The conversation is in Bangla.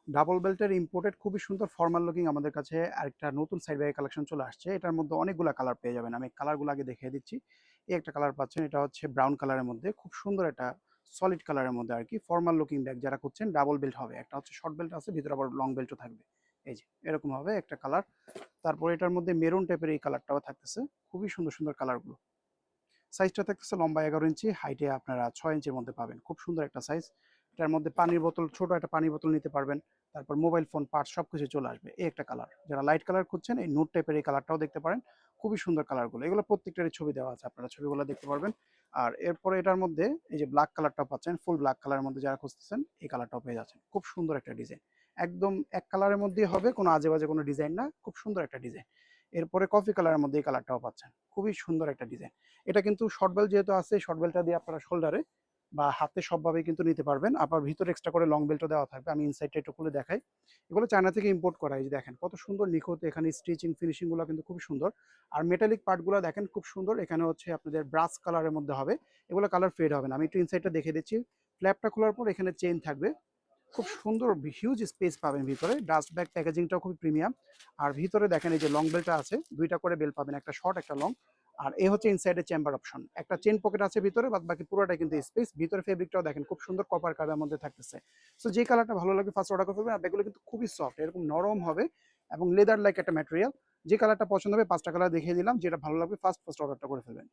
ডাবল বেল্টের ইম্পোর্টেড খুবই সুন্দর ফর্মাল লুকিং আমাদের কাছে আরেকটা নতুন সাইড ব্যাগ কালেকশন চলে আসছে। এটার মধ্যে অনেকগুলা কালার পেয়ে যাবেন। আমি কালারগুলো আগে দেখিয়ে দিচ্ছি। এই একটা কালার পাচ্ছেন, এটা হচ্ছে ব্রাউন কালারের মধ্যে খুব সুন্দর একটা সলিড কালারের মধ্যে আর কি ফর্মাল লুকিং ব্যাগ যারা খুঁজছেন ডাবল বেল্ট হবে। একটা হচ্ছে শর্ট বেল্ট আছে, ভিতরে আবার লং বেল্টও থাকবে। এই যে এরকম হবে একটা কালার। তারপরে এটার মধ্যে মেরুন টাইপের এই কালারটাও থাকতেছে। খুবই সুন্দর সুন্দর কালারগুলো। সাইজটা থাকতেছে লম্বা 11 ইঞ্চি, হাইটে আপনারা 6 ইঞ্চির মধ্যে পাবেন। খুব সুন্দর একটা সাইজ। এটার মধ্যে পানির বোতল, ছোট একটা পানির বোতল নিতে পারবেন। তারপর মোবাইল ফোন পার্টস সবকিছু চলে আসবে। এই একটা কালার, যারা লাইট কালার খুঁজছেন এই নোট টাইপের এই কালারটাও দেখতে পারেন। খুবই সুন্দর কালারগুলো, এগুলো প্রত্যেকটারই ছবি দেওয়া আছে, আপনারা ছবিগুলো দেখতে পারবেন। আর এরপরে এটার মধ্যে এই যে ব্ল্যাক কালারটাও পাচ্ছেন, ফুল ব্ল্যাক কালারের মধ্যে যারা খুঁজতেছেন এই কালারটাও পেয়ে যাচ্ছেন। খুব সুন্দর একটা ডিজাইন, একদম এক কালারের মধ্যেই হবে, কোনো আজে বাজে কোনো ডিজাইন না, খুব সুন্দর একটা ডিজাইন। এরপরে কফি কালারের মধ্যে এই কালারটাও পাচ্ছেন, খুবই সুন্দর একটা ডিজাইন। এটা কিন্তু শর্ট বেল্ট যেহেতু আছে, শর্ট বেল্টটা দিয়ে আপনারা শোল্ডারে বা হাতে সবভাবে কিন্তু নিতে পারবেন। আবার ভিতরে এক্সট্রা করে লং বেল্টও দেওয়া থাকবে। আমি ইনসাইডটা একটু খুলে দেখাই। এগুলো চায়না থেকে ইম্পোর্ট করা। এই যে দেখেন কত সুন্দর নিখুঁত, এখানে স্টিচিং ফিনিশিং গুলো কিন্তু খুব সুন্দর। আর মেটালিক পার্টগুলো দেখেন খুব সুন্দর। এখানে হচ্ছে আপনাদের ব্রাশ কালারের মধ্যে হবে, এগুলো কালার ফেড হবে না। আমি একটু ইনসাইডটা দেখে দিচ্ছি। ফ্ল্যাপটা খোলার পর এখানে চেইন থাকবে, খুব সুন্দর হিউজ স্পেস পাবেন ভিতরে। ডাস্ট ব্যাগ প্যাকেজিংটাও খুব প্রিমিয়াম। আর ভিতরে দেখেন এই যে লং বেলটা আছে, দুইটা করে বেল পাবেন, একটা শর্ট একটা লং। আর এই হচ্ছে ইনসাইডের চেম্বার অপশন, একটা চেন পকেট আছে ভিতরে, বাদ বাকি পুরোটাই কিন্তু স্পেস। ভিতরে ফেব্রিকটাও দেখেন খুব সুন্দর কপার কালারের মধ্যে থাকতেছে। সো যে কালারটা ভালো লাগে ফার্স্ট অর্ডার করে ফেলবেন। আর ব্যাগগুলো কিন্তু খুবই সফট, এরকম নরম হবে এবং লেদার লাইক একটা ম্যাটেরিয়াল। যে কালারটা পছন্দ হবে, 5টা কালার দেখিয়ে দিলাম, যেটা ভালো লাগবে ফার্স্ট ফার্স্ট অর্ডারটা করে ফেলবেন।